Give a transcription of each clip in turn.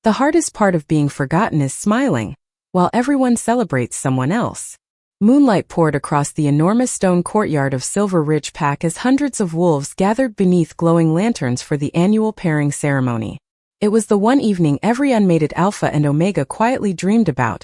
The hardest part of being forgotten is smiling, while everyone celebrates someone else. Moonlight poured across the enormous stone courtyard of Silver Ridge Pack as hundreds of wolves gathered beneath glowing lanterns for the annual pairing ceremony. It was the one evening every unmated Alpha and Omega quietly dreamed about,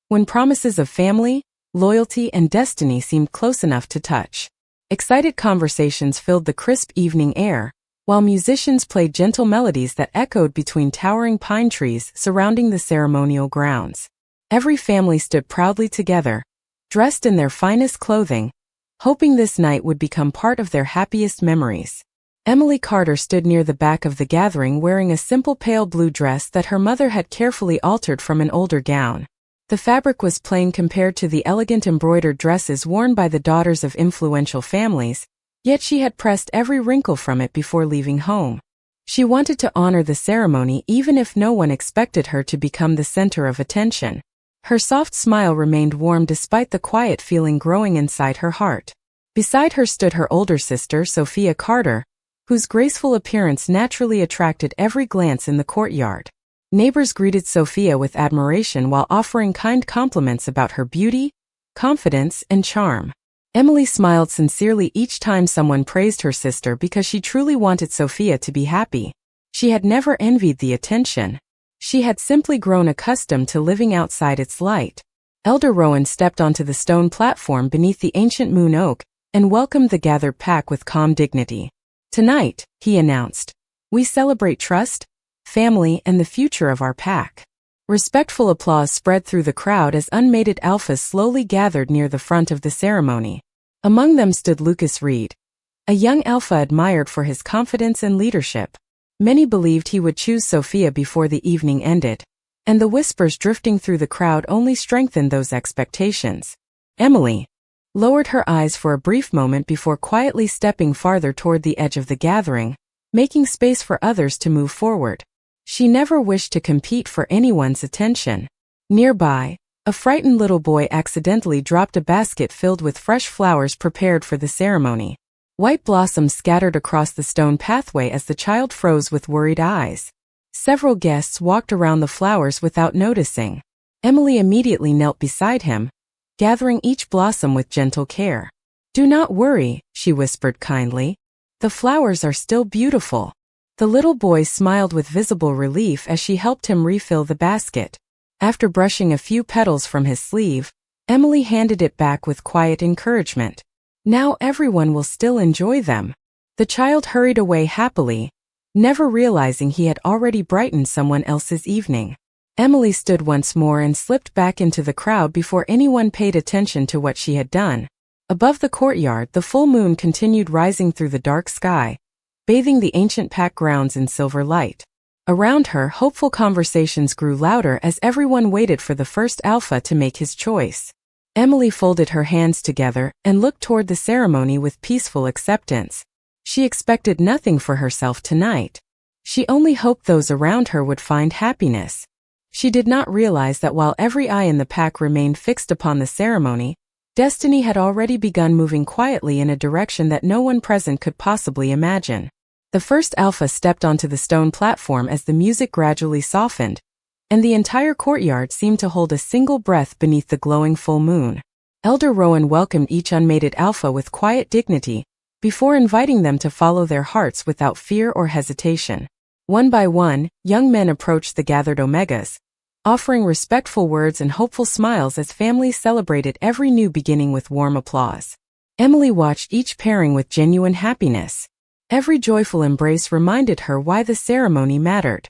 when promises of family, loyalty, and destiny seemed close enough to touch. Excited conversations filled the crisp evening air, while musicians played gentle melodies that echoed between towering pine trees surrounding the ceremonial grounds. Every family stood proudly together, dressed in their finest clothing, hoping this night would become part of their happiest memories. Emily Carter stood near the back of the gathering wearing a simple pale blue dress that her mother had carefully altered from an older gown. The fabric was plain compared to the elegant embroidered dresses worn by the daughters of influential families, yet she had pressed every wrinkle from it before leaving home. She wanted to honor the ceremony even if no one expected her to become the center of attention. Her soft smile remained warm despite the quiet feeling growing inside her heart. Beside her stood her older sister, Sophia Carter, whose graceful appearance naturally attracted every glance in the courtyard. Neighbors greeted Sophia with admiration while offering kind compliments about her beauty, confidence, and charm. Emily smiled sincerely each time someone praised her sister because she truly wanted Sophia to be happy. She had never envied the attention. She had simply grown accustomed to living outside its light. Elder Rowan stepped onto the stone platform beneath the ancient moon oak and welcomed the gathered pack with calm dignity. "Tonight," he announced, "we celebrate trust, family, and the future of our pack." Respectful applause spread through the crowd as unmated alphas slowly gathered near the front of the ceremony. Among them stood Lucas Reed, a young alpha admired for his confidence and leadership. Many believed he would choose Sophia before the evening ended, and the whispers drifting through the crowd only strengthened those expectations. Emily lowered her eyes for a brief moment before quietly stepping farther toward the edge of the gathering, making space for others to move forward. She never wished to compete for anyone's attention. Nearby, a frightened little boy accidentally dropped a basket filled with fresh flowers prepared for the ceremony. White blossoms scattered across the stone pathway as the child froze with worried eyes. Several guests walked around the flowers without noticing. Emily immediately knelt beside him, gathering each blossom with gentle care. "Do not worry," she whispered kindly. "The flowers are still beautiful." The little boy smiled with visible relief as she helped him refill the basket. After brushing a few petals from his sleeve, Emily handed it back with quiet encouragement. "Now everyone will still enjoy them." The child hurried away happily, never realizing he had already brightened someone else's evening. Emily stood once more and slipped back into the crowd before anyone paid attention to what she had done. Above the courtyard, the full moon continued rising through the dark sky, bathing the ancient pack grounds in silver light. Around her, hopeful conversations grew louder as everyone waited for the first alpha to make his choice. Emily folded her hands together and looked toward the ceremony with peaceful acceptance. She expected nothing for herself tonight. She only hoped those around her would find happiness. She did not realize that while every eye in the pack remained fixed upon the ceremony, destiny had already begun moving quietly in a direction that no one present could possibly imagine. The first alpha stepped onto the stone platform as the music gradually softened, and the entire courtyard seemed to hold a single breath beneath the glowing full moon. Elder Rowan welcomed each unmated alpha with quiet dignity, before inviting them to follow their hearts without fear or hesitation. One by one, young men approached the gathered omegas, offering respectful words and hopeful smiles as families celebrated every new beginning with warm applause. Emily watched each pairing with genuine happiness. Every joyful embrace reminded her why the ceremony mattered.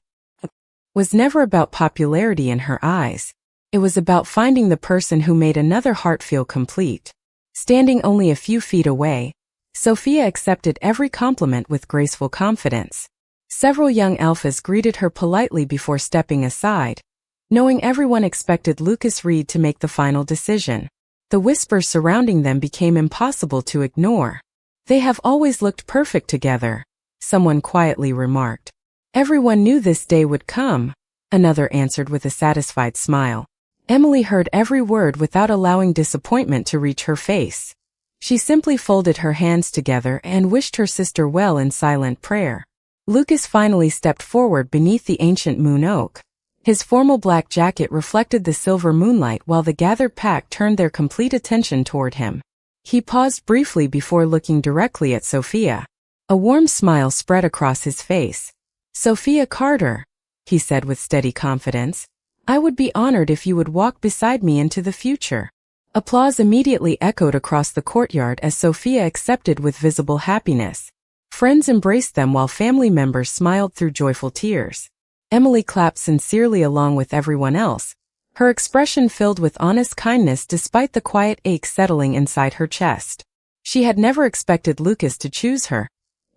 Was never about popularity in her eyes. It was about finding the person who made another heart feel complete. Standing only a few feet away, Sophia accepted every compliment with graceful confidence. Several young alphas greeted her politely before stepping aside, knowing everyone expected Lucas Reed to make the final decision. The whispers surrounding them became impossible to ignore. "They have always looked perfect together," someone quietly remarked. "Everyone knew this day would come," another answered with a satisfied smile. Emily heard every word without allowing disappointment to reach her face. She simply folded her hands together and wished her sister well in silent prayer. Lucas finally stepped forward beneath the ancient moon oak. His formal black jacket reflected the silver moonlight while the gathered pack turned their complete attention toward him. He paused briefly before looking directly at Sophia. A warm smile spread across his face. "Sophia Carter," he said with steady confidence, "I would be honored if you would walk beside me into the future." Applause immediately echoed across the courtyard as Sophia accepted with visible happiness. Friends embraced them while family members smiled through joyful tears. Emily clapped sincerely along with everyone else, her expression filled with honest kindness despite the quiet ache settling inside her chest. She had never expected Lucas to choose her,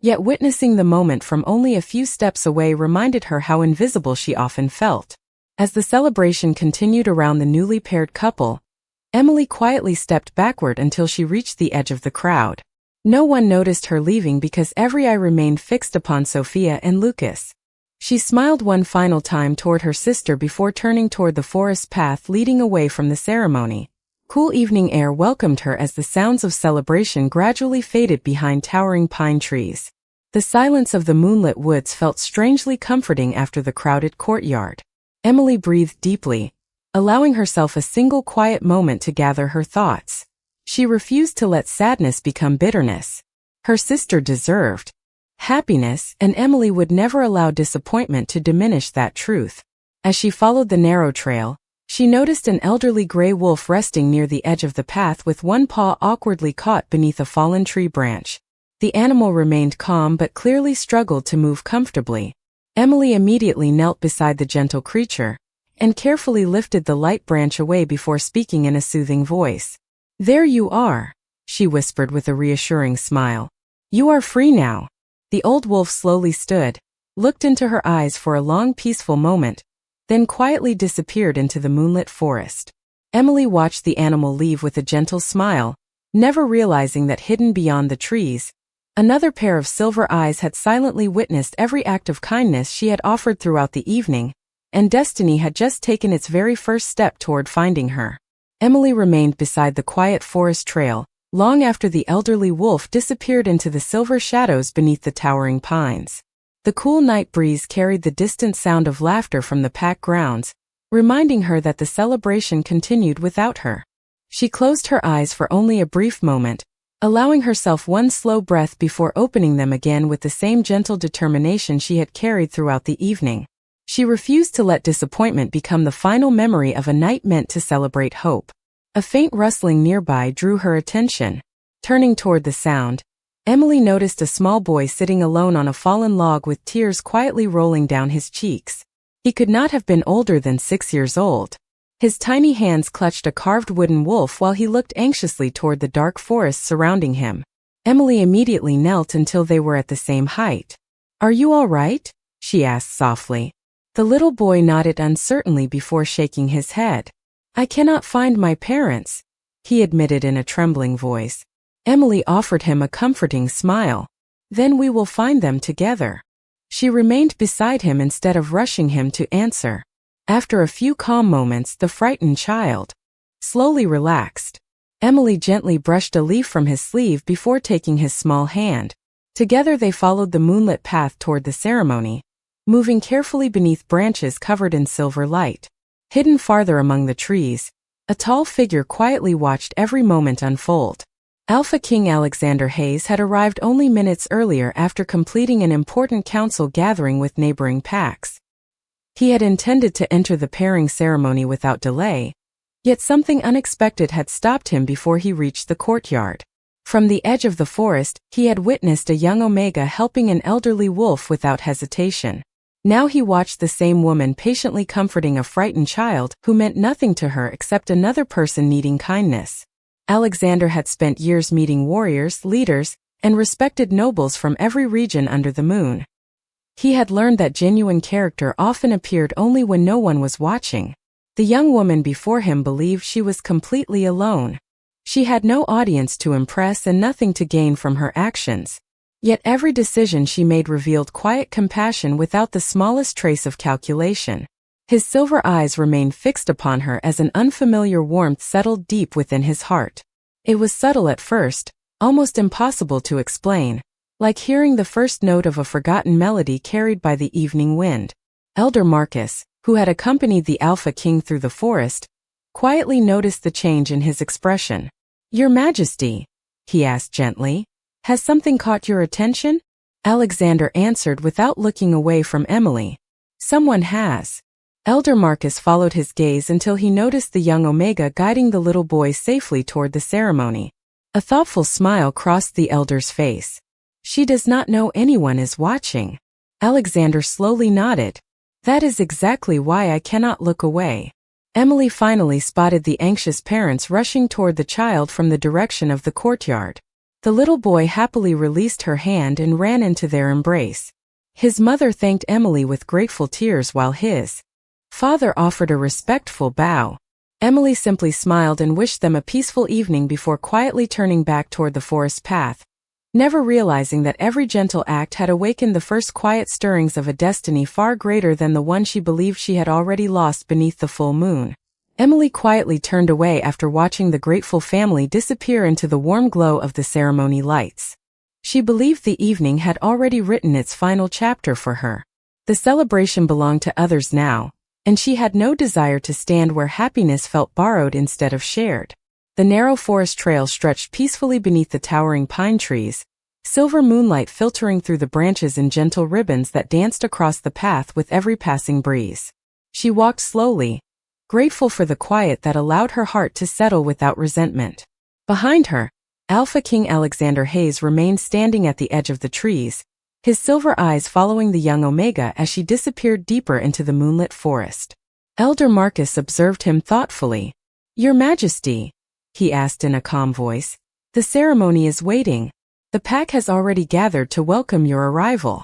yet witnessing the moment from only a few steps away reminded her how invisible she often felt. As the celebration continued around the newly paired couple, Emily quietly stepped backward until she reached the edge of the crowd. No one noticed her leaving because every eye remained fixed upon Sophia and Lucas. She smiled one final time toward her sister before turning toward the forest path leading away from the ceremony. Cool evening air welcomed her as the sounds of celebration gradually faded behind towering pine trees. The silence of the moonlit woods felt strangely comforting after the crowded courtyard. Emily breathed deeply, allowing herself a single quiet moment to gather her thoughts. She refused to let sadness become bitterness. Her sister deserved happiness, and Emily would never allow disappointment to diminish that truth. As she followed the narrow trail, she noticed an elderly gray wolf resting near the edge of the path with one paw awkwardly caught beneath a fallen tree branch. The animal remained calm but clearly struggled to move comfortably. Emily immediately knelt beside the gentle creature and carefully lifted the light branch away before speaking in a soothing voice. "There you are," she whispered with a reassuring smile. "You are free now." The old wolf slowly stood, looked into her eyes for a long peaceful moment, then quietly disappeared into the moonlit forest. Emily watched the animal leave with a gentle smile, never realizing that hidden beyond the trees, another pair of silver eyes had silently witnessed every act of kindness she had offered throughout the evening, and destiny had just taken its very first step toward finding her. Emily remained beside the quiet forest trail, long after the elderly wolf disappeared into the silver shadows beneath the towering pines. The cool night breeze carried the distant sound of laughter from the pack grounds, reminding her that the celebration continued without her. She closed her eyes for only a brief moment, allowing herself one slow breath before opening them again with the same gentle determination she had carried throughout the evening. She refused to let disappointment become the final memory of a night meant to celebrate hope. A faint rustling nearby drew her attention. Turning toward the sound, Emily noticed a small boy sitting alone on a fallen log with tears quietly rolling down his cheeks. He could not have been older than 6 years old. His tiny hands clutched a carved wooden wolf while he looked anxiously toward the dark forest surrounding him. Emily immediately knelt until they were at the same height. "Are you all right?" she asked softly. The little boy nodded uncertainly before shaking his head. "I cannot find my parents," he admitted in a trembling voice. Emily offered him a comforting smile. "Then we will find them together." She remained beside him instead of rushing him to answer. After a few calm moments, the frightened child slowly relaxed. Emily gently brushed a leaf from his sleeve before taking his small hand. Together they followed the moonlit path toward the ceremony, moving carefully beneath branches covered in silver light. Hidden farther among the trees, a tall figure quietly watched every moment unfold. Alpha King Alexander Hayes had arrived only minutes earlier after completing an important council gathering with neighboring packs. He had intended to enter the pairing ceremony without delay, yet something unexpected had stopped him before he reached the courtyard. From the edge of the forest, he had witnessed a young Omega helping an elderly wolf without hesitation. Now he watched the same woman patiently comforting a frightened child who meant nothing to her except another person needing kindness. Alexander had spent years meeting warriors, leaders, and respected nobles from every region under the moon. He had learned that genuine character often appeared only when no one was watching. The young woman before him believed she was completely alone. She had no audience to impress and nothing to gain from her actions. Yet every decision she made revealed quiet compassion without the smallest trace of calculation. His silver eyes remained fixed upon her as an unfamiliar warmth settled deep within his heart. It was subtle at first, almost impossible to explain, like hearing the first note of a forgotten melody carried by the evening wind. Elder Marcus, who who had accompanied the Alpha King through the forest, quietly noticed the change in his expression. "Your Majesty," he asked gently, "has something caught your attention?" Alexander answered without looking away from Emily. "Someone has." Elder Marcus followed his gaze until he noticed the young Omega guiding the little boy safely toward the ceremony. A thoughtful smile crossed the elder's face. "She does not know anyone is watching." Alexander slowly nodded. "That is exactly why I cannot look away." Emily finally spotted the anxious parents rushing toward the child from the direction of the courtyard. The little boy happily released her hand and ran into their embrace. His mother thanked Emily with grateful tears while his father offered a respectful bow. Emily simply smiled and wished them a peaceful evening before quietly turning back toward the forest path, never realizing that every gentle act had awakened the first quiet stirrings of a destiny far greater than the one she believed she had already lost beneath the full moon. Emily quietly turned away after watching the grateful family disappear into the warm glow of the ceremony lights. She believed the evening had already written its final chapter for her. The celebration belonged to others now, and she had no desire to stand where happiness felt borrowed instead of shared. The narrow forest trail stretched peacefully beneath the towering pine trees, silver moonlight filtering through the branches in gentle ribbons that danced across the path with every passing breeze. She walked slowly, grateful for the quiet that allowed her heart to settle without resentment. Behind her, Alpha King Alexander Hayes remained standing at the edge of the trees, his silver eyes following the young Omega as she disappeared deeper into the moonlit forest. Elder Marcus observed him thoughtfully. "Your Majesty," he asked in a calm voice, "the ceremony is waiting. The pack has already gathered to welcome your arrival."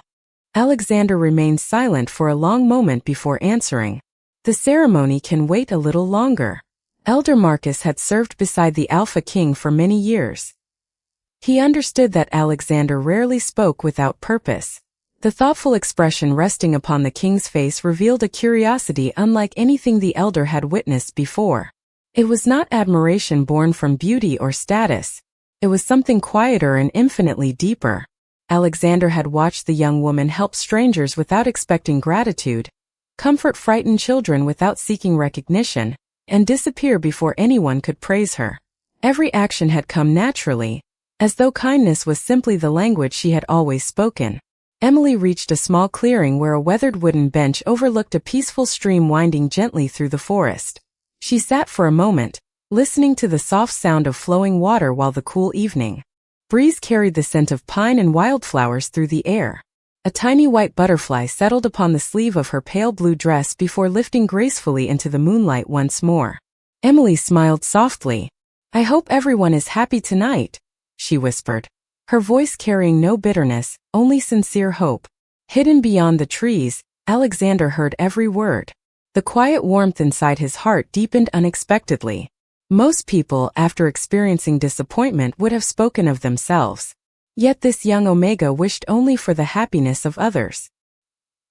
Alexander remained silent for a long moment before answering. "The ceremony can wait a little longer." Elder Marcus had served beside the Alpha King for many years. He understood that Alexander rarely spoke without purpose. The thoughtful expression resting upon the king's face revealed a curiosity unlike anything the elder had witnessed before. It was not admiration born from beauty or status. It was something quieter and infinitely deeper. Alexander had watched the young woman help strangers without expecting gratitude, comfort frightened children without seeking recognition, and disappear before anyone could praise her. Every action had come naturally, as though kindness was simply the language she had always spoken. Emily reached a small clearing where a weathered wooden bench overlooked a peaceful stream winding gently through the forest. She sat for a moment, listening to the soft sound of flowing water while the cool evening breeze carried the scent of pine and wildflowers through the air. A tiny white butterfly settled upon the sleeve of her pale blue dress before lifting gracefully into the moonlight once more. Emily smiled softly. "I hope everyone is happy tonight," she whispered, her voice carrying no bitterness, only sincere hope. Hidden beyond the trees, Alexander heard every word. The quiet warmth inside his heart deepened unexpectedly. Most people, after experiencing disappointment, would have spoken of themselves. Yet this young Omega wished only for the happiness of others.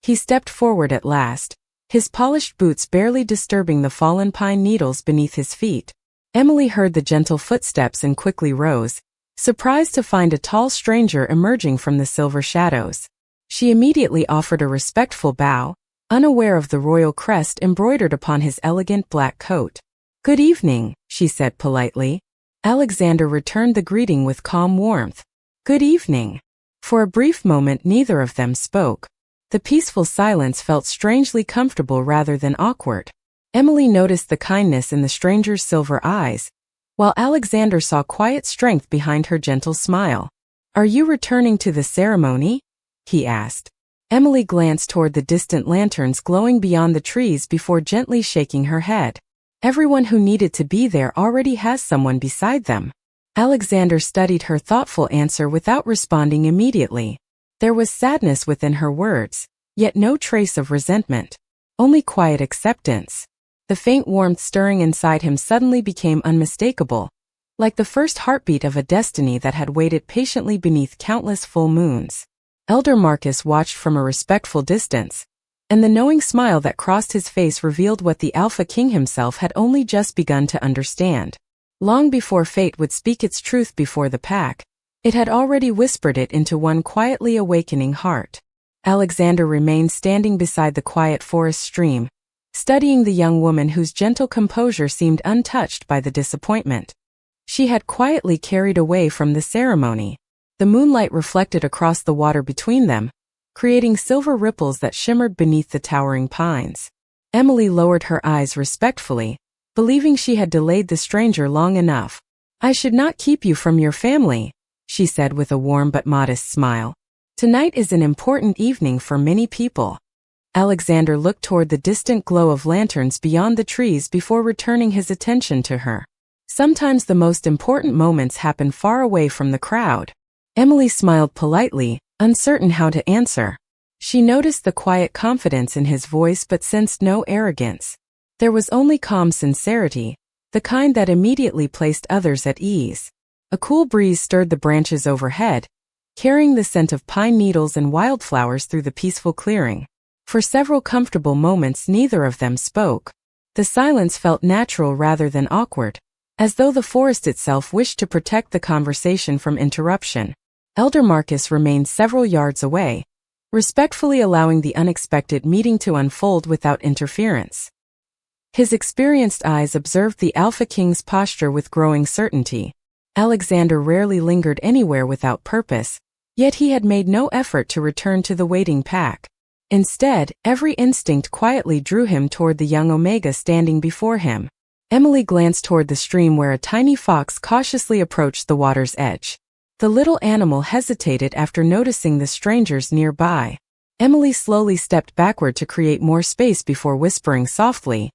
He stepped forward at last, his polished boots barely disturbing the fallen pine needles beneath his feet. Emily heard the gentle footsteps and quickly rose, surprised to find a tall stranger emerging from the silver shadows. She immediately offered a respectful bow, unaware of the royal crest embroidered upon his elegant black coat. "Good evening," she said politely. Alexander returned the greeting with calm warmth. "Good evening." For a brief moment neither of them spoke. The peaceful silence felt strangely comfortable rather than awkward. Emily noticed the kindness in the stranger's silver eyes, while Alexander saw quiet strength behind her gentle smile. "Are you returning to the ceremony?" he asked. Emily glanced toward the distant lanterns glowing beyond the trees before gently shaking her head. "Everyone who needed to be there already has someone beside them." Alexander studied her thoughtful answer without responding immediately. There was sadness within her words, yet no trace of resentment. Only quiet acceptance. The faint warmth stirring inside him suddenly became unmistakable, like the first heartbeat of a destiny that had waited patiently beneath countless full moons. Elder Marcus watched from a respectful distance, and the knowing smile that crossed his face revealed what the Alpha King himself had only just begun to understand. Long before fate would speak its truth before the pack, it had already whispered it into one quietly awakening heart. Alexander remained standing beside the quiet forest stream, studying the young woman whose gentle composure seemed untouched by the disappointment she had quietly carried away from the ceremony. The moonlight reflected across the water between them, creating silver ripples that shimmered beneath the towering pines. Emily lowered her eyes respectfully, believing she had delayed the stranger long enough. "I should not keep you from your family," she said with a warm but modest smile. "Tonight is an important evening for many people." Alexander looked toward the distant glow of lanterns beyond the trees before returning his attention to her. "Sometimes the most important moments happen far away from the crowd." Emily smiled politely, uncertain how to answer. She noticed the quiet confidence in his voice but sensed no arrogance. There was only calm sincerity, the kind that immediately placed others at ease. A cool breeze stirred the branches overhead, carrying the scent of pine needles and wildflowers through the peaceful clearing. For several comfortable moments neither of them spoke. The silence felt natural rather than awkward, as though the forest itself wished to protect the conversation from interruption. Elder Marcus remained several yards away, respectfully allowing the unexpected meeting to unfold without interference. His experienced eyes observed the Alpha King's posture with growing certainty. Alexander rarely lingered anywhere without purpose, yet he had made no effort to return to the waiting pack. Instead, every instinct quietly drew him toward the young Omega standing before him. Emily glanced toward the stream where a tiny fox cautiously approached the water's edge. The little animal hesitated after noticing the strangers nearby. Emily slowly stepped backward to create more space before whispering softly,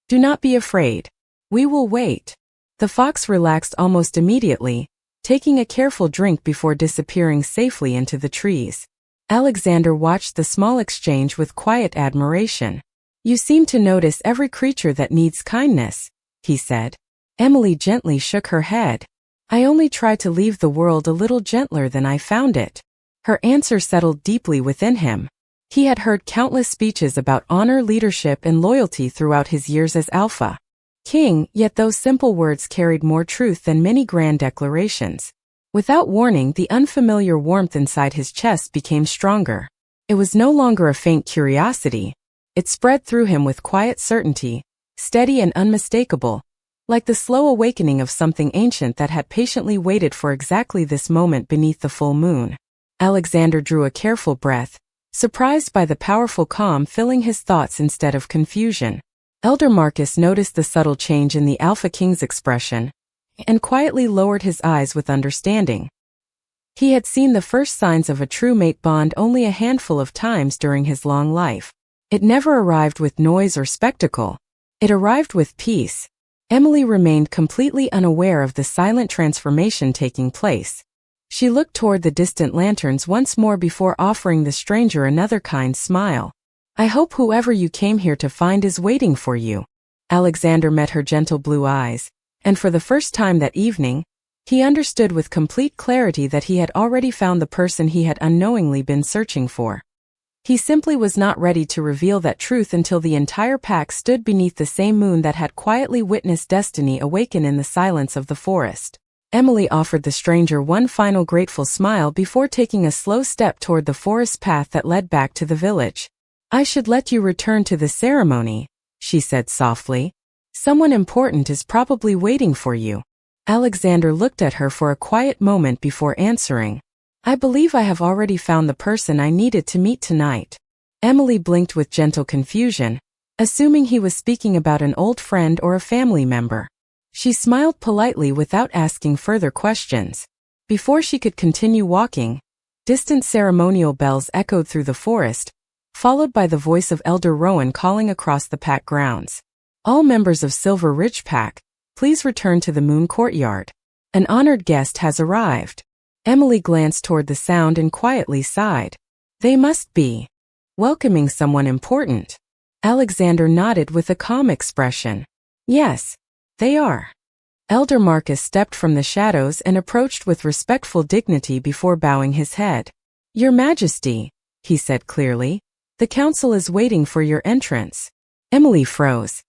"Do not be afraid. We will wait." The fox relaxed almost immediately, taking a careful drink before disappearing safely into the trees. Alexander watched the small exchange with quiet admiration. "You seem to notice every creature that needs kindness," he said. Emily gently shook her head. "I only try to leave the world a little gentler than I found it." Her answer settled deeply within him. He had heard countless speeches about honor, leadership, and loyalty throughout his years as Alpha King, yet those simple words carried more truth than many grand declarations. Without warning, the unfamiliar warmth inside his chest became stronger. It was no longer a faint curiosity. It spread through him with quiet certainty, steady and unmistakable, like the slow awakening of something ancient that had patiently waited for exactly this moment beneath the full moon. Alexander drew a careful breath, surprised by the powerful calm filling his thoughts instead of confusion. Elder Marcus noticed the subtle change in the Alpha King's expression, and quietly lowered his eyes with understanding. He had seen the first signs of a true mate bond only a handful of times during his long life. It never arrived with noise or spectacle. It arrived with peace. Emily remained completely unaware of the silent transformation taking place. She looked toward the distant lanterns once more before offering the stranger another kind smile. "I hope whoever you came here to find is waiting for you." Alexander met her gentle blue eyes, and for the first time that evening, he understood with complete clarity that he had already found the person he had unknowingly been searching for. He simply was not ready to reveal that truth until the entire pack stood beneath the same moon that had quietly witnessed destiny awaken in the silence of the forest. Emily offered the stranger one final grateful smile before taking a slow step toward the forest path that led back to the village. "I should let you return to the ceremony," she said softly. "Someone important is probably waiting for you." Alexander looked at her for a quiet moment before answering, "I believe I have already found the person I needed to meet tonight." Emily blinked with gentle confusion, assuming he was speaking about an old friend or a family member. She smiled politely without asking further questions. Before she could continue walking, distant ceremonial bells echoed through the forest, followed by the voice of Elder Rowan calling across the pack grounds. "All members of Silver Ridge Pack, please return to the Moon Courtyard. An honored guest has arrived." Emily glanced toward the sound and quietly sighed. "They must be welcoming someone important." Alexander nodded with a calm expression. "Yes, they are." Elder Marcus stepped from the shadows and approached with respectful dignity before bowing his head. "Your Majesty," he said clearly, "the council is waiting for your entrance." Emily froze.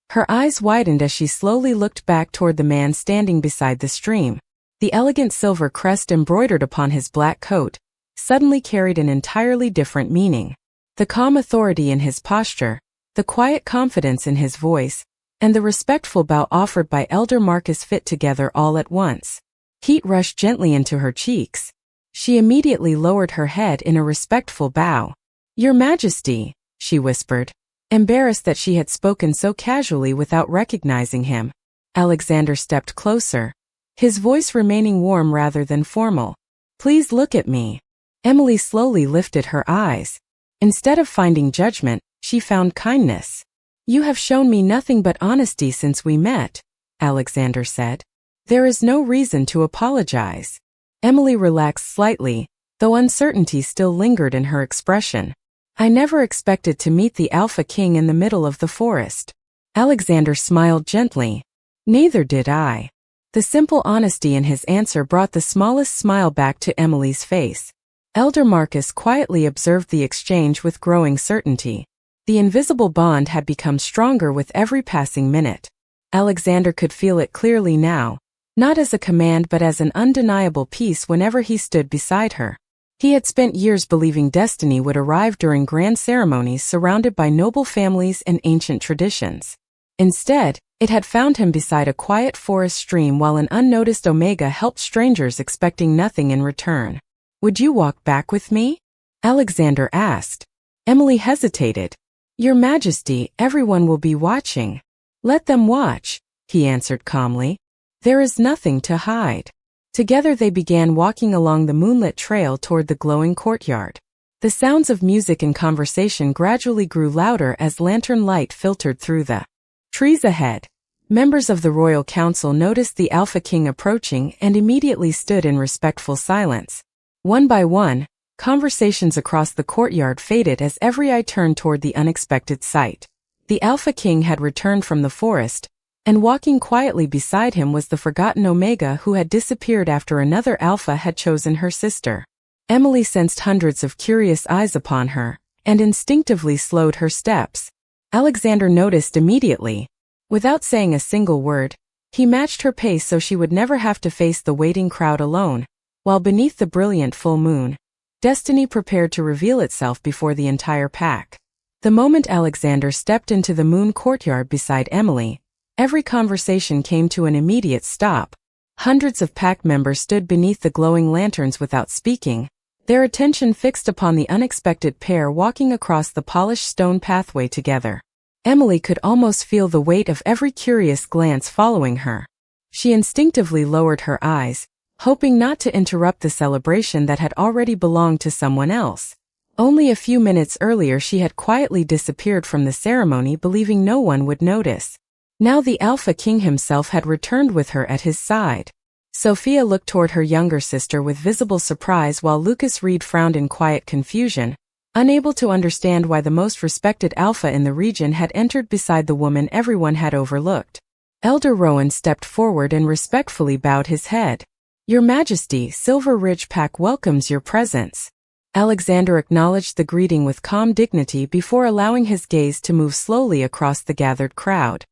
Her eyes widened as she slowly looked back toward the man standing beside the stream. The elegant silver crest embroidered upon his black coat suddenly carried an entirely different meaning. The calm authority in his posture, The quiet confidence in his voice, and the respectful bow offered by Elder Marcus fit together all at once. Heat rushed gently into her cheeks. She immediately lowered her head in a respectful bow. "Your Majesty," she whispered, embarrassed that she had spoken so casually without recognizing him. Alexander stepped closer, his voice remaining warm rather than formal. "Please look at me." Emily slowly lifted her eyes. Instead of finding judgment, she found kindness. "You have shown me nothing but honesty since we met," Alexander said. "There is no reason to apologize." Emily relaxed slightly, though uncertainty still lingered in her expression. "I never expected to meet the Alpha King in the middle of the forest." Alexander smiled gently. "Neither did I." The simple honesty in his answer brought the smallest smile back to Emily's face. Elder Marcus quietly observed the exchange with growing certainty. The invisible bond had become stronger with every passing minute. Alexander could feel it clearly now, not as a command but as an undeniable peace whenever he stood beside her. He had spent years believing destiny would arrive during grand ceremonies surrounded by noble families and ancient traditions. Instead, it had found him beside a quiet forest stream while an unnoticed Omega helped strangers expecting nothing in return. "Would you walk back with me?" Alexander asked. Emily hesitated. "Your Majesty, everyone will be watching." "Let them watch," he answered calmly. "There is nothing to hide." Together they began walking along the moonlit trail toward the glowing courtyard. The sounds of music and conversation gradually grew louder as lantern light filtered through the trees ahead. Members of the royal council noticed the Alpha King approaching and immediately stood in respectful silence. One by one, conversations across the courtyard faded as every eye turned toward the unexpected sight. The Alpha King had returned from the forest, and walking quietly beside him was the forgotten Omega who had disappeared after another Alpha had chosen her sister. Emily sensed hundreds of curious eyes upon her, and instinctively slowed her steps. Alexander noticed immediately. Without saying a single word, he matched her pace so she would never have to face the waiting crowd alone, while beneath the brilliant full moon, destiny prepared to reveal itself before the entire pack. The moment Alexander stepped into the moon courtyard beside Emily, every conversation came to an immediate stop. Hundreds of pack members stood beneath the glowing lanterns without speaking, their attention fixed upon the unexpected pair walking across the polished stone pathway together. Emily could almost feel the weight of every curious glance following her. She instinctively lowered her eyes, hoping not to interrupt the celebration that had already belonged to someone else. Only a few minutes earlier she had quietly disappeared from the ceremony believing no one would notice. Now the Alpha King himself had returned with her at his side. Sophia looked toward her younger sister with visible surprise while Lucas Reed frowned in quiet confusion, unable to understand why the most respected Alpha in the region had entered beside the woman everyone had overlooked. Elder Rowan stepped forward and respectfully bowed his head. "Your Majesty, Silver Ridge Pack welcomes your presence." Alexander acknowledged the greeting with calm dignity before allowing his gaze to move slowly across the gathered crowd.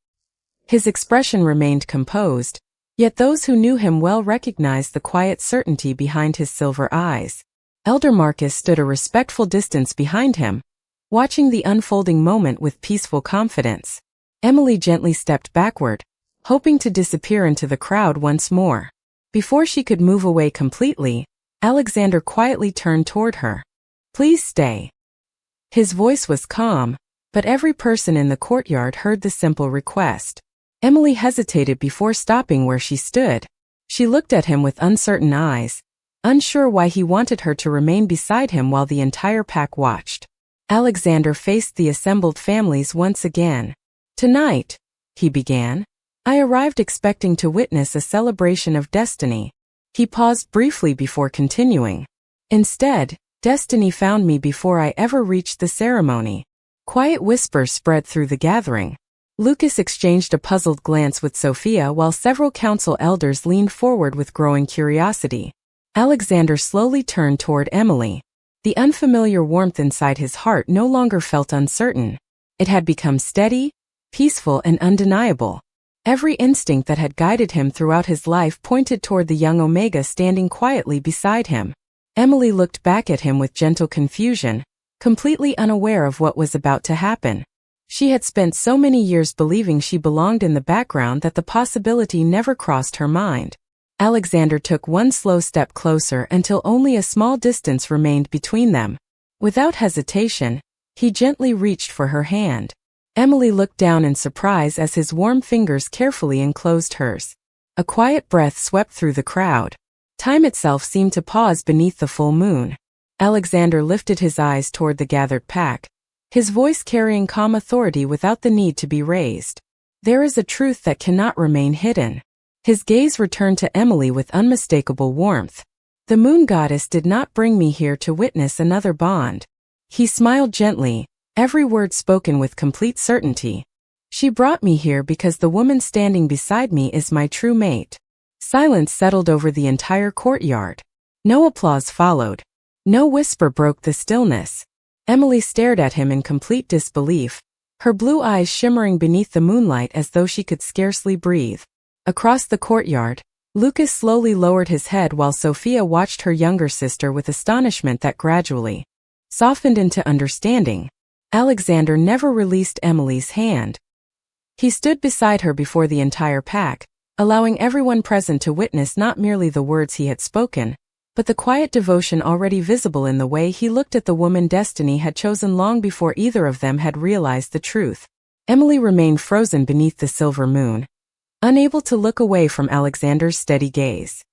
His expression remained composed, yet those who knew him well recognized the quiet certainty behind his silver eyes. Elder Marcus stood a respectful distance behind him, watching the unfolding moment with peaceful confidence. Emily gently stepped backward, hoping to disappear into the crowd once more. Before she could move away completely, Alexander quietly turned toward her. "Please stay." His voice was calm, but every person in the courtyard heard the simple request. Emily hesitated before stopping where she stood. She looked at him with uncertain eyes, unsure why he wanted her to remain beside him while the entire pack watched. Alexander faced the assembled families once again. "Tonight," he began, "I arrived expecting to witness a celebration of destiny." He paused briefly before continuing. "Instead, destiny found me before I ever reached the ceremony." Quiet whispers spread through the gathering. Lucas exchanged a puzzled glance with Sophia while several council elders leaned forward with growing curiosity. Alexander slowly turned toward Emily. The unfamiliar warmth inside his heart no longer felt uncertain. It had become steady, peaceful, and undeniable. Every instinct that had guided him throughout his life pointed toward the young Omega standing quietly beside him. Emily looked back at him with gentle confusion, completely unaware of what was about to happen. She had spent so many years believing she belonged in the background that the possibility never crossed her mind. Alexander took one slow step closer until only a small distance remained between them. Without hesitation, he gently reached for her hand. Emily looked down in surprise as his warm fingers carefully enclosed hers. A quiet breath swept through the crowd. Time itself seemed to pause beneath the full moon. Alexander lifted his eyes toward the gathered pack, his voice carrying calm authority without the need to be raised. There is a truth that cannot remain hidden. His gaze returned to Emily with unmistakable warmth. The moon goddess did not bring me here to witness another bond. He smiled gently, every word spoken with complete certainty. She brought me here because the woman standing beside me is my true mate. Silence settled over the entire courtyard. No applause followed. No whisper broke the stillness. Emily stared at him in complete disbelief, her blue eyes shimmering beneath the moonlight as though she could scarcely breathe. Across the courtyard, Lucas slowly lowered his head while Sophia watched her younger sister with astonishment that gradually softened into understanding. Alexander never released Emily's hand. He stood beside her before the entire pack, allowing everyone present to witness not merely the words he had spoken, but the quiet devotion already visible in the way he looked at the woman destiny had chosen long before either of them had realized the truth. Emily remained frozen beneath the silver moon, unable to look away from Alexander's steady gaze.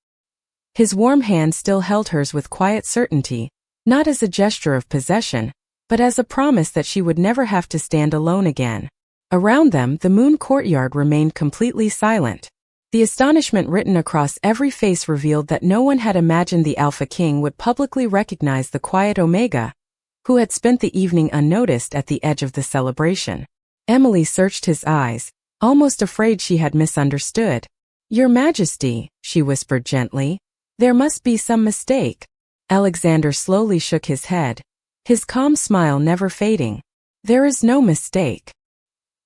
His warm hand still held hers with quiet certainty, not as a gesture of possession, but as a promise that she would never have to stand alone again. Around them, the moon courtyard remained completely silent. The astonishment written across every face revealed that no one had imagined the Alpha King would publicly recognize the quiet Omega, who had spent the evening unnoticed at the edge of the celebration. Emily searched his eyes, almost afraid she had misunderstood. "Your Majesty," she whispered gently, "there must be some mistake." Alexander slowly shook his head, his calm smile never fading. "There is no mistake."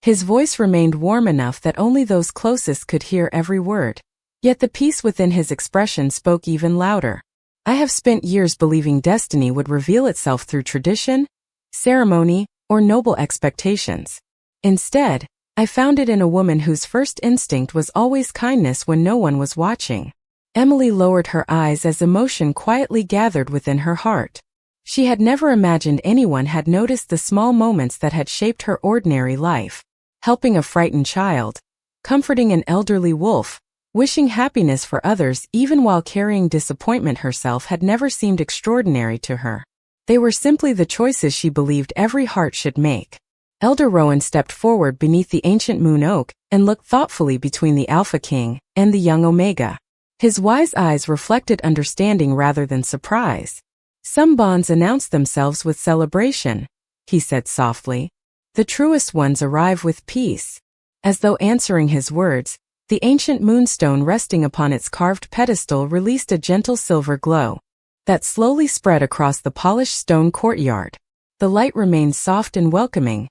His voice remained warm enough that only those closest could hear every word. Yet the peace within his expression spoke even louder. "I have spent years believing destiny would reveal itself through tradition, ceremony, or noble expectations. Instead, I found it in a woman whose first instinct was always kindness when no one was watching." Emily lowered her eyes as emotion quietly gathered within her heart. She had never imagined anyone had noticed the small moments that had shaped her ordinary life. Helping a frightened child, comforting an elderly wolf, wishing happiness for others even while carrying disappointment herself had never seemed extraordinary to her. They were simply the choices she believed every heart should make. Elder Rowan stepped forward beneath the ancient moon oak and looked thoughtfully between the Alpha King and the young Omega. His wise eyes reflected understanding rather than surprise. "Some bonds announce themselves with celebration," he said softly. "The truest ones arrive with peace." As though answering his words, the ancient moonstone resting upon its carved pedestal released a gentle silver glow that slowly spread across the polished stone courtyard. The light remained soft and welcoming,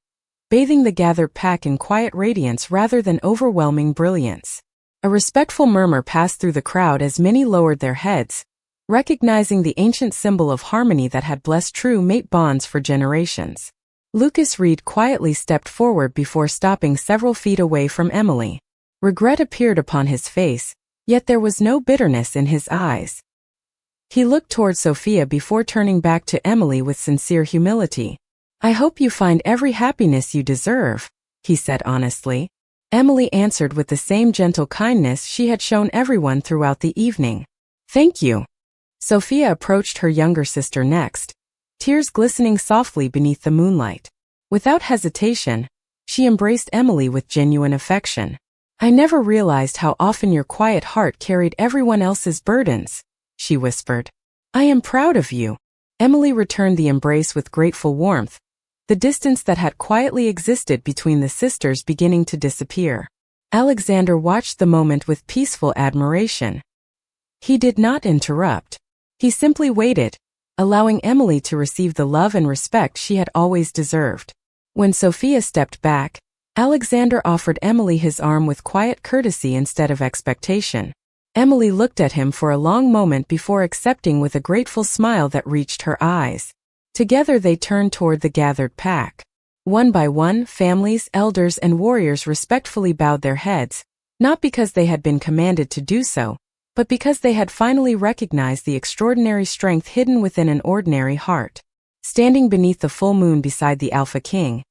bathing the gathered pack in quiet radiance rather than overwhelming brilliance. A respectful murmur passed through the crowd as many lowered their heads, recognizing the ancient symbol of harmony that had blessed true mate bonds for generations. Lucas Reed quietly stepped forward before stopping several feet away from Emily. Regret appeared upon his face, yet there was no bitterness in his eyes. He looked toward Sophia before turning back to Emily with sincere humility. "I hope you find every happiness you deserve," he said honestly. Emily answered with the same gentle kindness she had shown everyone throughout the evening. "Thank you." Sophia approached her younger sister next, tears glistening softly beneath the moonlight. Without hesitation, she embraced Emily with genuine affection. "I never realized how often your quiet heart carried everyone else's burdens," she whispered. "I am proud of you." Emily returned the embrace with grateful warmth, the distance that had quietly existed between the sisters beginning to disappear. Alexander watched the moment with peaceful admiration. He did not interrupt. He simply waited, allowing Emily to receive the love and respect she had always deserved. When Sophia stepped back, Alexander offered Emily his arm with quiet courtesy instead of expectation. Emily looked at him for a long moment before accepting with a grateful smile that reached her eyes. Together they turned toward the gathered pack. One by one, families, elders, and warriors respectfully bowed their heads, not because they had been commanded to do so, but because they had finally recognized the extraordinary strength hidden within an ordinary heart. Standing beneath the full moon beside the Alpha King,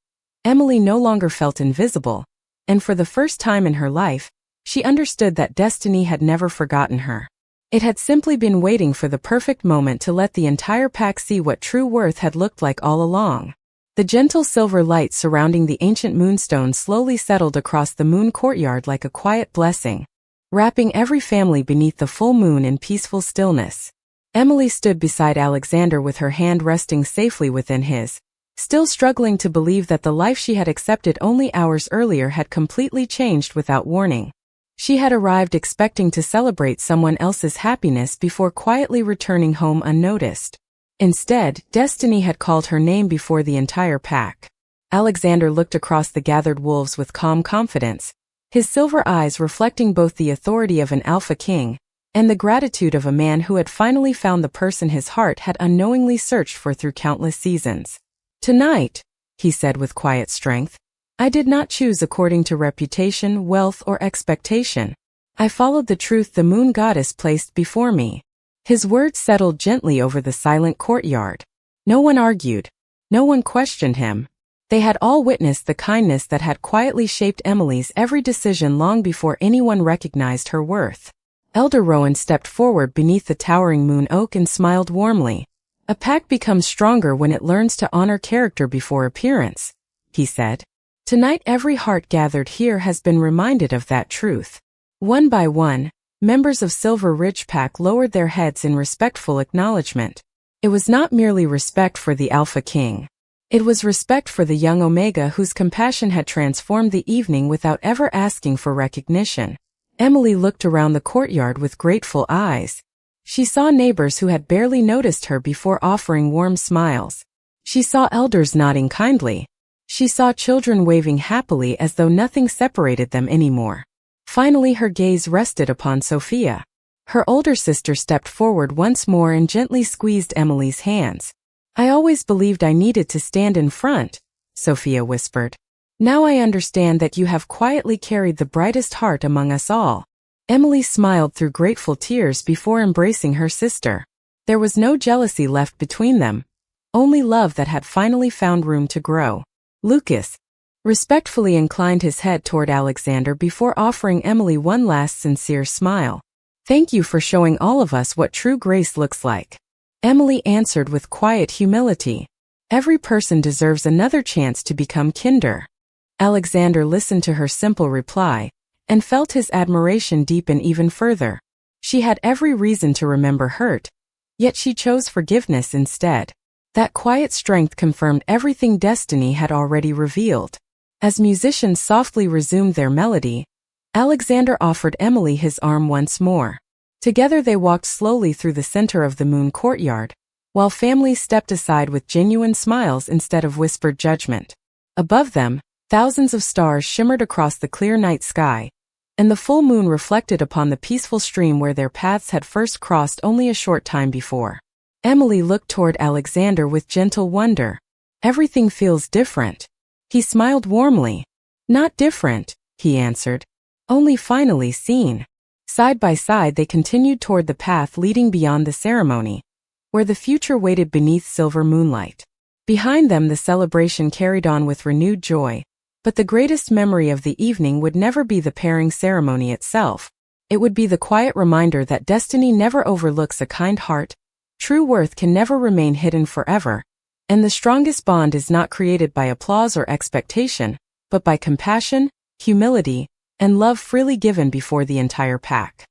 Emily no longer felt invisible, and for the first time in her life, she understood that destiny had never forgotten her. It had simply been waiting for the perfect moment to let the entire pack see what true worth had looked like all along. The gentle silver light surrounding the ancient moonstone slowly settled across the moon courtyard like a quiet blessing, wrapping every family beneath the full moon in peaceful stillness. Emily stood beside Alexander with her hand resting safely within his, still struggling to believe that the life she had accepted only hours earlier had completely changed without warning. She had arrived expecting to celebrate someone else's happiness before quietly returning home unnoticed. Instead, destiny had called her name before the entire pack. Alexander looked across the gathered wolves with calm confidence, his silver eyes reflecting both the authority of an Alpha King and the gratitude of a man who had finally found the person his heart had unknowingly searched for through countless seasons. "Tonight," he said with quiet strength, "I did not choose according to reputation, wealth, or expectation. I followed the truth the moon goddess placed before me." His words settled gently over the silent courtyard. No one argued. No one questioned him. They had all witnessed the kindness that had quietly shaped Emily's every decision long before anyone recognized her worth. Elder Rowan stepped forward beneath the towering moon oak and smiled warmly. "A pack becomes stronger when it learns to honor character before appearance," he said. "Tonight every heart gathered here has been reminded of that truth." One by one, members of Silver Ridge Pack lowered their heads in respectful acknowledgement. It was not merely respect for the Alpha King. It was respect for the young Omega whose compassion had transformed the evening without ever asking for recognition. Emily looked around the courtyard with grateful eyes. She saw neighbors who had barely noticed her before offering warm smiles. She saw elders nodding kindly. She saw children waving happily as though nothing separated them anymore. Finally her gaze rested upon Sophia. Her older sister stepped forward once more and gently squeezed Emily's hands. "I always believed I needed to stand in front," Sophia whispered. "Now I understand that you have quietly carried the brightest heart among us all." Emily smiled through grateful tears before embracing her sister. There was no jealousy left between them, only love that had finally found room to grow. Lucas respectfully inclined his head toward Alexander before offering Emily one last sincere smile. "Thank you for showing all of us what true grace looks like." Emily answered with quiet humility. "Every person deserves another chance to become kinder." Alexander listened to her simple reply and felt his admiration deepen even further. She had every reason to remember hurt, yet she chose forgiveness instead. That quiet strength confirmed everything destiny had already revealed. As musicians softly resumed their melody, Alexander offered Emily his arm once more. Together they walked slowly through the center of the moon courtyard, while families stepped aside with genuine smiles instead of whispered judgment. Above them, thousands of stars shimmered across the clear night sky, and the full moon reflected upon the peaceful stream where their paths had first crossed only a short time before. Emily looked toward Alexander with gentle wonder. "Everything feels different." He smiled warmly. "Not different," he answered. "Only finally seen." Side by side they continued toward the path leading beyond the ceremony, where the future waited beneath silver moonlight. Behind them the celebration carried on with renewed joy, but the greatest memory of the evening would never be the pairing ceremony itself. It would be the quiet reminder that destiny never overlooks a kind heart, true worth can never remain hidden forever, and the strongest bond is not created by applause or expectation, but by compassion, humility, and love freely given before the entire pack.